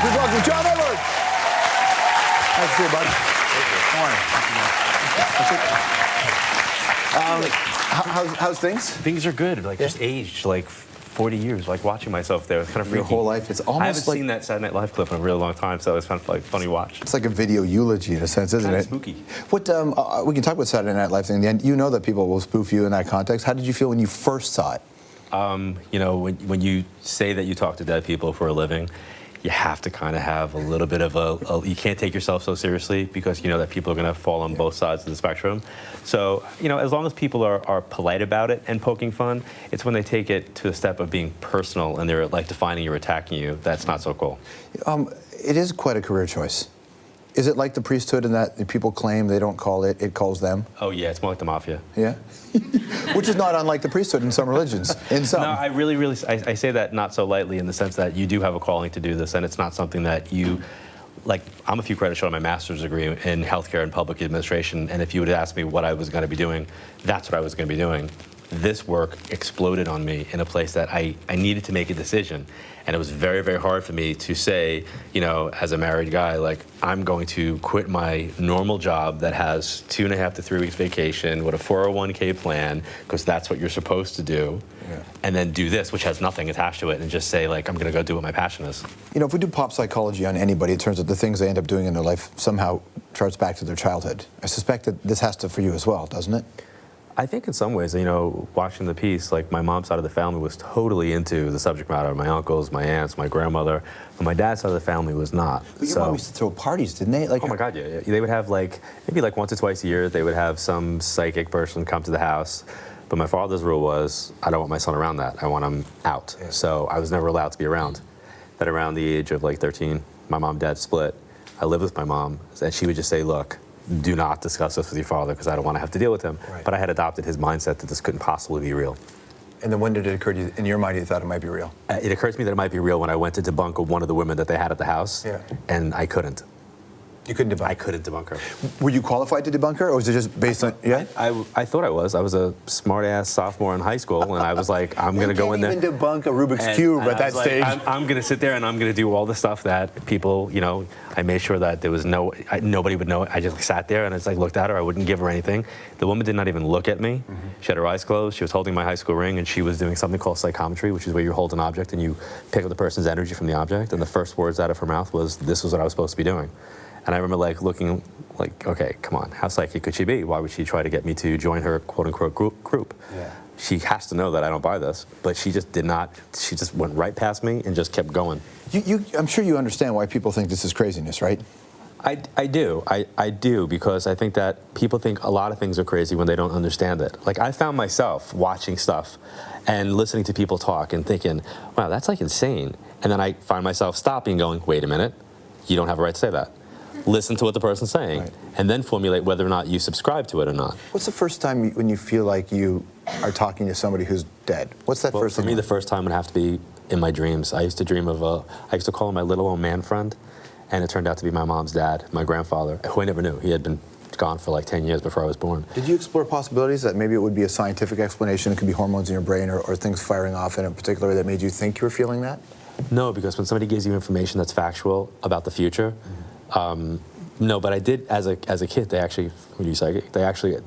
Please welcome John Edward. Nice to see you, bud. How's things? Things are good. Like just aged like 40 years. Like watching myself there, it's kind of freaky. Your whole life, it's almost I haven't like seen that Saturday Night Live clip in a really long time, so it's kind of like funny watch. it's like a video eulogy in a sense, isn't Kind it? of spooky. What we can talk about Saturday Night Live thing. In the end, you know that people will spoof you in that context. How did you feel when you first saw it? You know, when you say that you talk to dead people for a living, you have to kind of have a little bit of you can't take yourself so seriously because you know that people are going to fall on both sides of the spectrum. So, you know, as long as people are polite about it and poking fun, it's when they take it to a step of being personal and they're like defining you or attacking you, that's not so cool. It is quite a career choice. Is it like the priesthood in that people claim they don't call it, it calls them? Oh, yeah, it's more like the mafia. Yeah? Which is not unlike the priesthood in some religions. In some. No, I say that not so lightly in the sense that you do have a calling to do this, and it's not something that you, like, I'm a few credits short on my master's degree in healthcare and public administration, and if you would ask me what I was going to be doing, that's what I was going to be doing. This work exploded on me in a place that I needed to make a decision. And it was very, very hard for me to say, you know, as a married guy, like, I'm going to quit my normal job that has 2.5 to 3 weeks vacation with a 401k plan, because that's what you're supposed to do, and then do this, which has nothing attached to it, and just say, like, I'm going to go do what my passion is. You know, if we do pop psychology on anybody, it turns out the things they end up doing in their life somehow charts back to their childhood. I suspect that this has to for you as well, doesn't it? I think in some ways, you know, watching the piece, like my mom's side of the family was totally into the subject matter. My uncles, my aunts, my grandmother. But my dad's side of the family was not. But your mom used to throw parties, didn't they? Like, oh my God, yeah. They would have like, maybe like once or twice a year, they would have some psychic person come to the house. But my father's rule was, I don't want my son around that. I want him out. Yeah. So I was never allowed to be around. Then around the age of like 13, my mom and dad split. I lived with my mom, and she would just say, look, do not discuss this with your father because I don't want to have to deal with him. Right. But I had adopted his mindset that this couldn't possibly be real. And then when did it occur to you, in your mind, you thought it might be real? It occurred to me that it might be real when I went to debunk one of the women that they had at the house, and I couldn't. You couldn't debunk? I couldn't debunk her. Were you qualified to debunk her, or was it just based on, I thought I was. I was a smart-ass sophomore in high school, and I was like, I'm going to go in there. You can't even debunk a Rubik's Cube at that stage. I'm going to sit there, and I'm going to do all the stuff that people, you know, I made sure that there was nobody would know. I just sat there, and I just like looked at her. I wouldn't give her anything. The woman did not even look at me. Mm-hmm. She had her eyes closed. She was holding my high school ring, and she was doing something called psychometry, which is where you hold an object, and you pick up the person's energy from the object, and the first words out of her mouth was, this was what I was supposed to be doing. And I remember like looking like, okay, come on, how psychic could she be? Why would she try to get me to join her quote unquote group? Yeah. She has to know that I don't buy this, but she just did not. She just went right past me and just kept going. I'm sure you understand why people think this is craziness, right? I do, because I think that people think a lot of things are crazy when they don't understand it. Like I found myself watching stuff and listening to people talk and thinking, wow, that's like insane. And then I find myself stopping and going, wait a minute, you don't have a right to say that. Listen to what the person's saying, and then formulate whether or not you subscribe to it or not. What's the first time when you feel like you are talking to somebody who's dead? What's that first thing? For me, the first time would have to be in my dreams. I used to dream of I used to call him my little old man friend, and it turned out to be my mom's dad, my grandfather, who I never knew. He had been gone for like 10 years before I was born. Did you explore possibilities that maybe it would be a scientific explanation? It could be hormones in your brain or things firing off in a particular way that made you think you were feeling that? No, because when somebody gives you information that's factual about the future, no, but I did, as a kid, they actually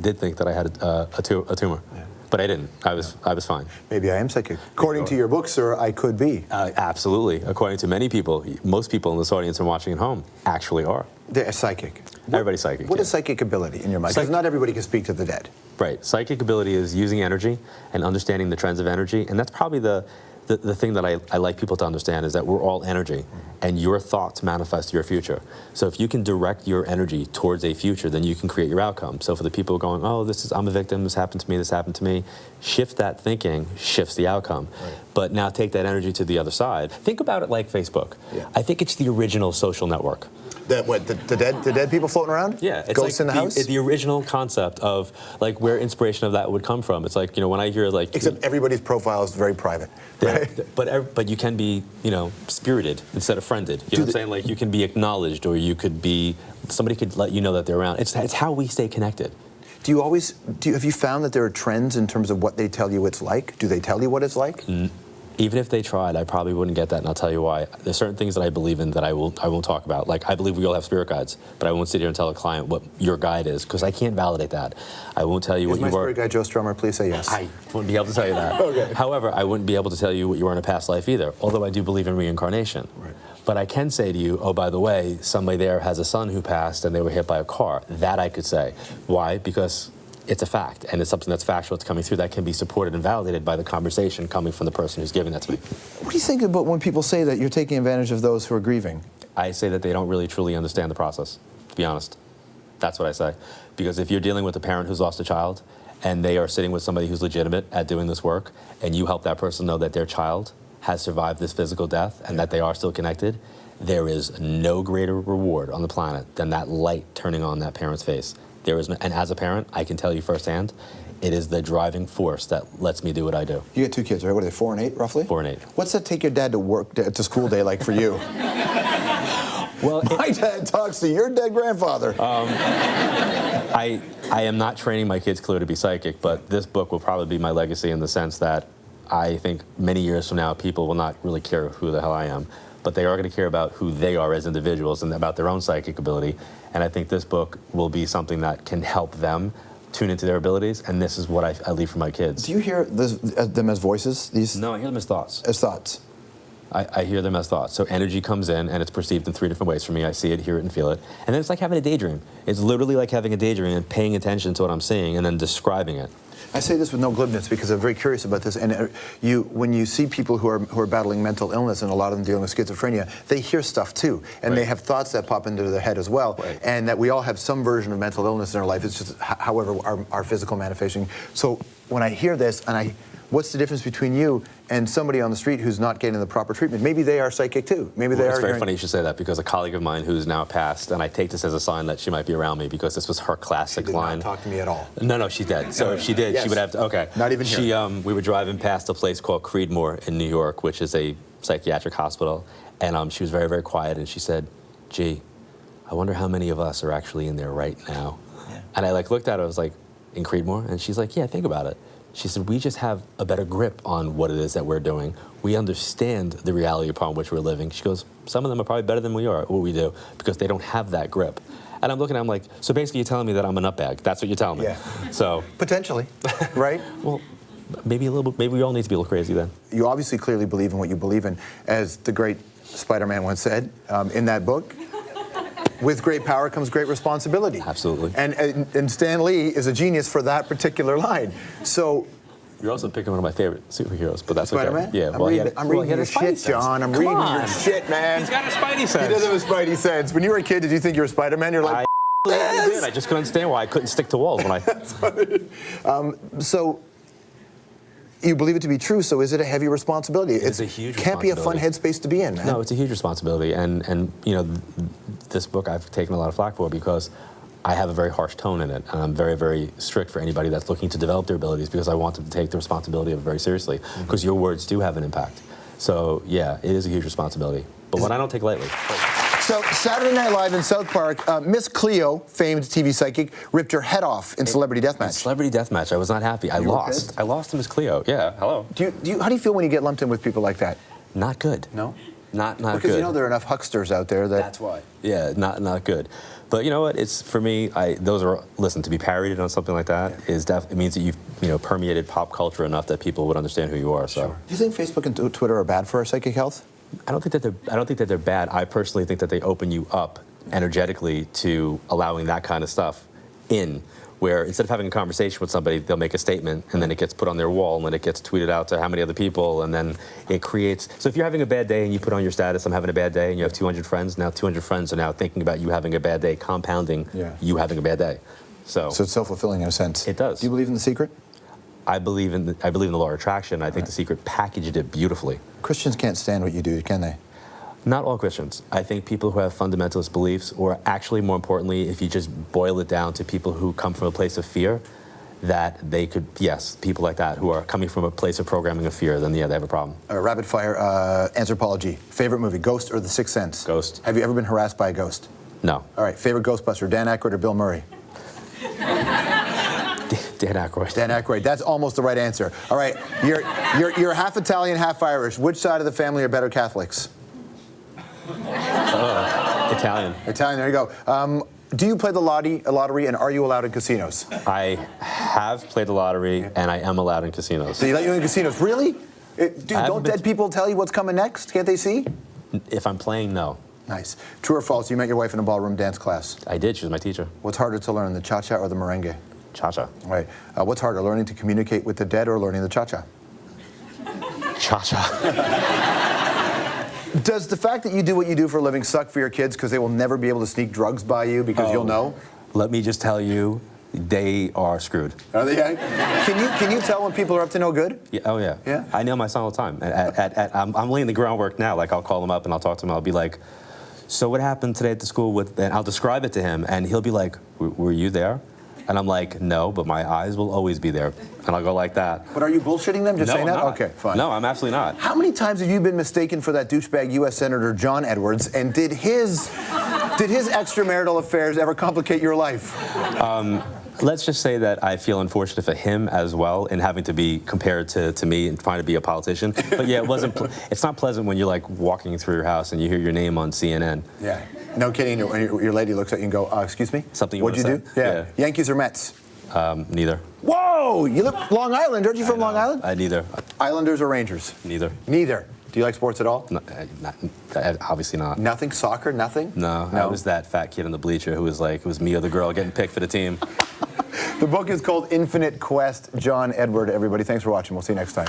did think that I had a tumor. Yeah. But I didn't. I was fine. Maybe I am psychic. According to your book, sir, I could be. Absolutely. According to many people, most people in this audience and watching at home actually are. They're psychic. Everybody's psychic. What is psychic ability in your mind? Because not everybody can speak to the dead. Right. Psychic ability is using energy and understanding the trends of energy, and that's probably the thing that I like people to understand is that we're all energy, and your thoughts manifest your future. So if you can direct your energy towards a future, then you can create your outcome. So for the people going, oh, I'm a victim, this happened to me, shift that thinking, shifts the outcome. Right. But now take that energy to the other side. Think about it like Facebook. Yeah. I think it's the original social network. The dead people floating around? Yeah, it's ghosts in the house? The original concept of like where inspiration of that would come from. It's like, you know, when I hear like, except everybody's profile is very private. Right? But you can be, you know, spirited instead of friended. You know what I'm saying? Like you can be acknowledged, or you could be, somebody could let you know that they're around. It's how we stay connected. Have you found that there are trends in terms of what they tell you it's like? Do they tell you what it's like? Even if they tried, I probably wouldn't get that, and I'll tell you why. There's certain things that I believe in that I won't talk about. Like, I believe we all have spirit guides, but I won't sit here and tell a client what your guide is, because I can't validate that. I won't tell you what you were. Is my spirit guide Joe Strummer? Please say yes. I wouldn't be able to tell you that. Okay. However, I wouldn't be able to tell you what you were in a past life either, although I do believe in reincarnation. Right. But I can say to you, oh, by the way, somebody there has a son who passed and they were hit by a car. That I could say. Why? Because it's a fact, and it's something that's factual, it's coming through, that can be supported and validated by the conversation coming from the person who's giving that to me. What do you think about when people say that you're taking advantage of those who are grieving? I say that they don't really truly understand the process, to be honest. That's what I say. Because if you're dealing with a parent who's lost a child, and they are sitting with somebody who's legitimate at doing this work, and you help that person know that their child has survived this physical death and that they are still connected, there is no greater reward on the planet than that light turning on that parent's face. There is no, and as a parent, I can tell you firsthand, it is the driving force that lets me do what I do. You got 2 kids, right? What are they, 4 and 8, roughly? 4 and 8. What's that take your dad to work to school day like for you? Well, my dad talks to your dead grandfather. I am not training my kids clearly to be psychic, but this book will probably be my legacy in the sense that I think many years from now, people will not really care who the hell I am, but they are going to care about who they are as individuals and about their own psychic ability. And I think this book will be something that can help them tune into their abilities, and this is what I leave for my kids. Do you hear them as voices? No, I hear them as thoughts. As thoughts? I hear them as thoughts. So energy comes in, and it's perceived in 3 different ways for me. I see it, hear it, and feel it. And then it's like having a daydream. It's literally like having a daydream and paying attention to what I'm seeing and then describing it. I say this with no glibness because I'm very curious about this. And when you see people who are battling mental illness, and a lot of them dealing with schizophrenia, they hear stuff too, and Right. they have thoughts that pop into their head as well. Right. And that we all have some version of mental illness in our life. It's just, however, our physical manifestation. So when I hear this, what's the difference between you and somebody on the street who's not getting the proper treatment? Maybe they are psychic too. Maybe they are. It's very funny you should say that, because a colleague of mine who's now passed, and I take this as a sign that she might be around me, because this was her classic line. She did not talk to me at all. No, she did. So if she did, Yes. she would have to, okay. Not even here. We were driving past a place called Creedmoor in New York, which is a psychiatric hospital, and she was very, very quiet, and she said, gee, I wonder how many of us are actually in there right now. Yeah. And I looked at her, I was like, in Creedmoor? And she's like, yeah, think about it. She said, we just have a better grip on what it is that we're doing. We understand the reality upon which we're living. She goes, some of them are probably better than we are at what we do, because they don't have that grip. And I'm looking at them like, so basically you're telling me that I'm a nutbag. That's what you're telling me. Yeah. So Potentially, right? well, maybe a little bit. Maybe we all need to be a little crazy then. You obviously clearly believe in what you believe in. As the great Spider-Man once said in that book, with great power comes great responsibility. Absolutely. And Stan Lee is a genius for that particular line. So You're also picking one of my favorite superheroes, but that's Spider-Man? okay. Yeah, I'm reading your shit, John. I'm reading your shit, man. He's got a Spidey sense. He does have a Spidey sense. When you were a kid, did you think you were Spider-Man? You're like, I did. I just couldn't understand why I couldn't stick to walls when I. So you believe it to be true, so is it a heavy responsibility? It's a huge can't be a fun responsibility. headspace to be in, man. No, it's a huge responsibility, and this book I've taken a lot of flack for, because I have a very harsh tone in it, and I'm very, very strict for anybody that's looking to develop their abilities, because I want them to take the responsibility of it very seriously, because your words do have an impact. So yeah, it is a huge responsibility, but one I don't take lightly. So Saturday Night Live in South Park, Miss Cleo, famed TV psychic, ripped her head off in Celebrity Deathmatch. Celebrity Deathmatch, I was not happy. I lost. I lost to Miss Cleo. Yeah, hello. How do you feel when you get lumped in with people like that? Not good. No? Not Because good. there are enough hucksters out there that... That's why. Yeah, not good. But you know what? It's, for me, listen, to be parodied on something like that it means that you've permeated pop culture enough that people would understand who you are. So. Sure. Do you think Facebook and Twitter are bad for our psychic health? I don't think that they're bad. I personally think that they open you up energetically to allowing that kind of stuff in, where instead of having a conversation with somebody, they'll make a statement, and then it gets put on their wall, and then it gets tweeted out to how many other people, and then it creates... So if you're having a bad day and you put on your status, I'm having a bad day, and you have 200 friends, now 200 friends are now thinking about you having a bad day, compounding you having a bad day. So it's self-fulfilling in a sense. It does. Do you believe in The Secret? I believe in the law of attraction. I think The Secret packaged it beautifully. Christians can't stand what you do, can they? Not all Christians. I think people who have fundamentalist beliefs, or actually more importantly, if you just boil it down to people who come from a place of fear, that they could, yes, people like that who are coming from a place of programming of fear, then yeah, they have a problem. Rapid fire anthropology. Favorite movie, Ghost or The Sixth Sense? Ghost. Have you ever been harassed by a ghost? No. All right, favorite Ghostbuster, Dan Aykroyd or Bill Murray? Dan Aykroyd. Dan Aykroyd. That's almost the right answer. All right, you're half Italian, half Irish. Which side of the family are better Catholics? Italian. Italian. There you go. Do you play the lottery, and are you allowed in casinos? I have played the lottery, and I am allowed in casinos. So you let you in casinos? Really? Dude, don't dead people tell you what's coming next? Can't they see? If I'm playing, no. Nice. True or false? You met your wife in a ballroom dance class. I did. She was my teacher. What's harder to learn, the cha-cha or the merengue? Cha-cha. All right. What's harder, learning to communicate with the dead or learning the cha-cha? Cha-cha. Does the fact that you do what you do for a living suck for your kids because they will never be able to sneak drugs by you because you'll know? Let me just tell you, they are screwed. Are they? Can you tell when people are up to no good? Yeah, oh, yeah. Yeah? I nail my son all the time. I'm laying the groundwork now. Like, I'll call him up and I'll talk to him. I'll be like, so what happened today at the school with, and I'll describe it to him, and he'll be like, were you there? And I'm like, no, but my eyes will always be there. And I'll go like that. But are you bullshitting them just saying I'm that? not. Okay, fine. No, I'm absolutely not. How many times have you been mistaken for that douchebag U.S. Senator John Edwards, and did his extramarital affairs ever complicate your life? Let's just say that I feel unfortunate for him as well in having to be compared to me and trying to be a politician. But yeah, it's not pleasant when you're like walking through your house and you hear your name on CNN. Yeah. No kidding. Your lady looks at you and go, excuse me? Something you What'd you wanna do? say? Yeah. Yankees or Mets? Neither. Whoa! You live Long Island. Aren't you from Long Island? Neither. Islanders or Rangers? Neither. Neither. Do you like sports at all? No, obviously not. Nothing? Soccer? Nothing? No, I was that fat kid on the bleacher who was like, it was me or the girl getting picked for the team. The book is called Infinite Quest. John Edward, everybody. Thanks for watching. We'll see you next time.